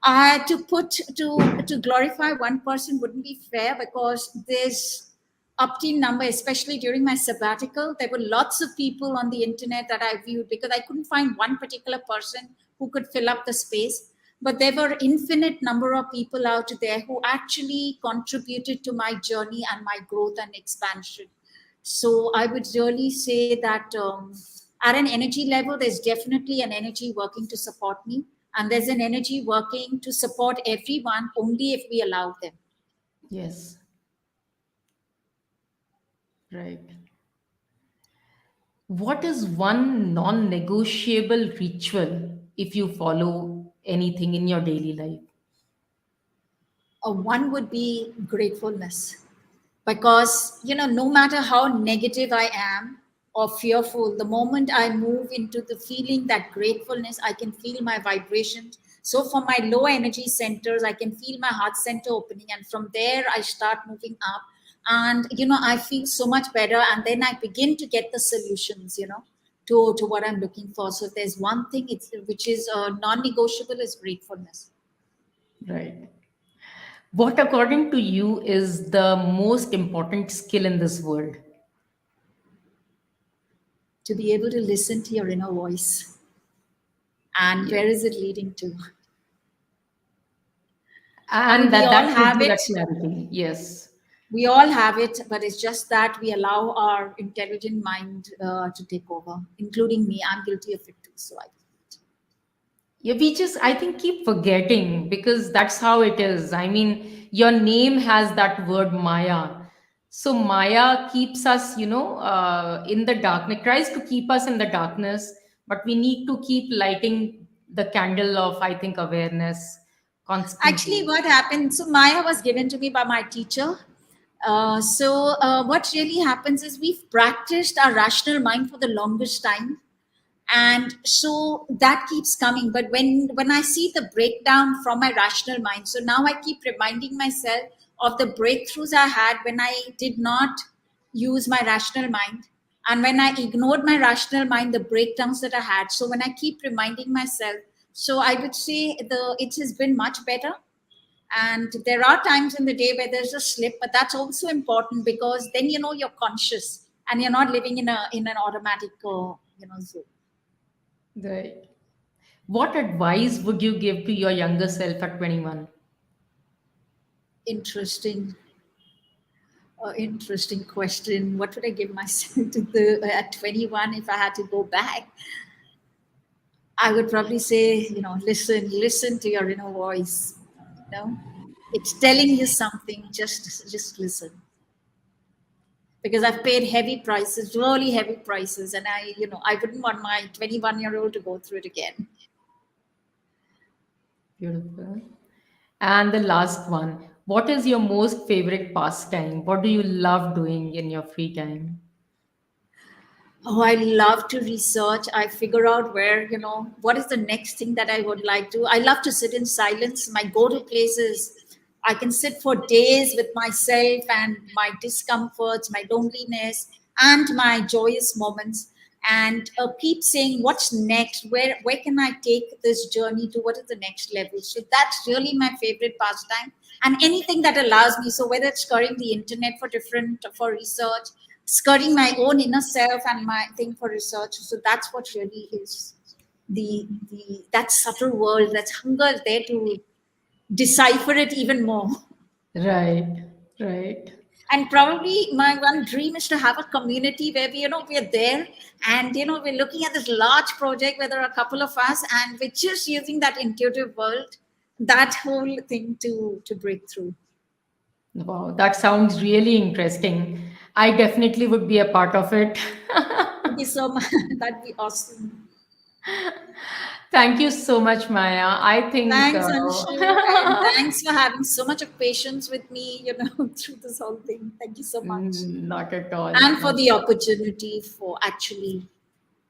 To glorify one person wouldn't be fair, because there's up-teen number, especially during my sabbatical. There were lots of people on the internet that I viewed, because I couldn't find one particular person who could fill up the space. But there were infinite number of people out there who actually contributed to my journey and my growth and expansion. So I would really say that, at an energy level, there's definitely an energy working to support me, and there's an energy working to support everyone only if we allow them. Yes, right. What is one non-negotiable ritual if you follow anything in your daily life? One would be gratefulness, because no matter how negative I am or fearful, the moment I move into the feeling that gratefulness, I can feel my vibrations. So from my low energy centers, I can feel my heart center opening, and from there I start moving up, and I feel so much better, and then I begin to get the solutions, to what I'm looking for. So if there's one thing, it's which is non-negotiable, is gratefulness. Right. What, according to you, is the most important skill in this world? To be able to listen to your inner voice, and Yes. where is it leading to. And And we that all gives have you it. that clarity. Yes. We all have it, but it's just that we allow our intelligent mind to take over, including me. I'm guilty of it too. So Yeah, we just, I think, keep forgetting because that's how it is. I mean, your name has that word Maya. So Maya keeps us, in the darkness, tries to keep us in the darkness, but we need to keep lighting the candle of, I think, awareness actually, constantly. what happened? So Maya was given to me by my teacher. What really happens is we've practiced our rational mind for the longest time, and so that keeps coming. But when I see the breakdown from my rational mind, so now I keep reminding myself of the breakthroughs I had when I did not use my rational mind, and when I ignored my rational mind, the breakdowns that I had. So when I keep reminding myself, so I would say it has been much better. And there are times in the day where there's a slip, but that's also important, because then you're conscious and you're not living in an automatic zone. Right. What advice would you give to your younger self at 21? Interesting. Interesting question. What would I give myself to the at 21 if I had to go back? I would probably say, listen to your inner voice. You know, it's telling you something. Just listen. Because I've paid heavy prices, really heavy prices, and I wouldn't want my 21-year-old to go through it again. Beautiful. And the last one, what is your most favorite pastime? What do you love doing in your free time? Oh, I love to research. I figure out where, what is the next thing that I would like to. I love to sit in silence. My go to place is I can sit for days with myself and my discomforts, my loneliness, and my joyous moments, and keep saying, "What's next? Where can I take this journey to? What is the next level?" So that's really my favorite pastime, and anything that allows me. So whether it's scouring the internet for research, scouring my own inner self and my thing for research. So that's what really is the that subtle world, that hunger there to decipher it even more. Right, right. And probably my one dream is to have a community where we're there, and we're looking at this large project where there are a couple of us, and we're just using that intuitive world, that whole thing to break through. Wow, that sounds really interesting. I definitely would be a part of it. Thank you so much. That'd be awesome. Thank you so much, Maya. I think Thanks, Anshu, and thanks for having so much of patience with me, through this whole thing. Thank you so much. not at all. And for Not, the opportunity for actually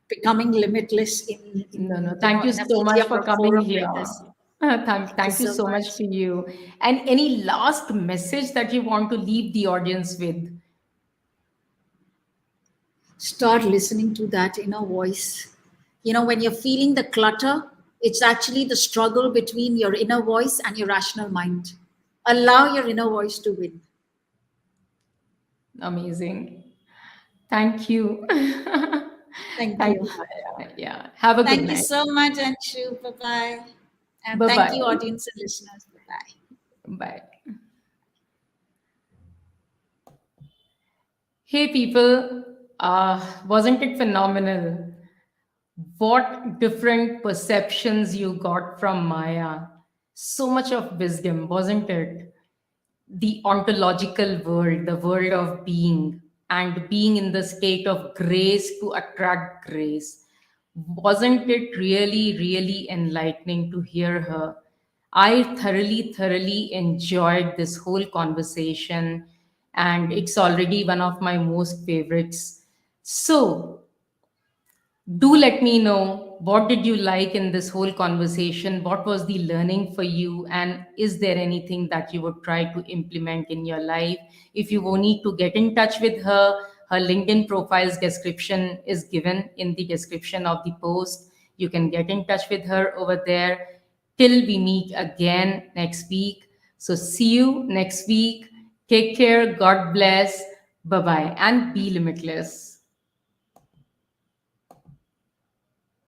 becoming limitless no, no. in Thank you in a so much medium for or a coming forum here. like this. Thank you Thank you so so much much. to you. And any last message that you want to leave the audience with? Start listening to that inner voice. When you're feeling the clutter, it's actually the struggle between your inner voice and your rational mind. Allow your inner voice to win. Amazing. Thank you. Thank Thank you. you, Maya. Yeah. Have a good Thank you night. so much, Anshu. Bye bye. And Bye thank you, bye. audience and listeners. Bye bye. Bye. Hey, people. Wasn't it phenomenal? What different perceptions you got from Maya. So much of wisdom, wasn't it? The ontological world, the world of being, and being in the state of grace to attract grace. Wasn't it really, really enlightening to hear her? I thoroughly, thoroughly enjoyed this whole conversation, and it's already one of my most favorites. So, do let me know, what did you like in this whole conversation? What was the learning for you, and is there anything that you would try to implement in your life? If you will need to get in touch with her, her LinkedIn profile's description is given in the description of the post. You can get in touch with her over there. Till we meet again next week, so see you next week. Take care, god bless, bye bye, and be limitless.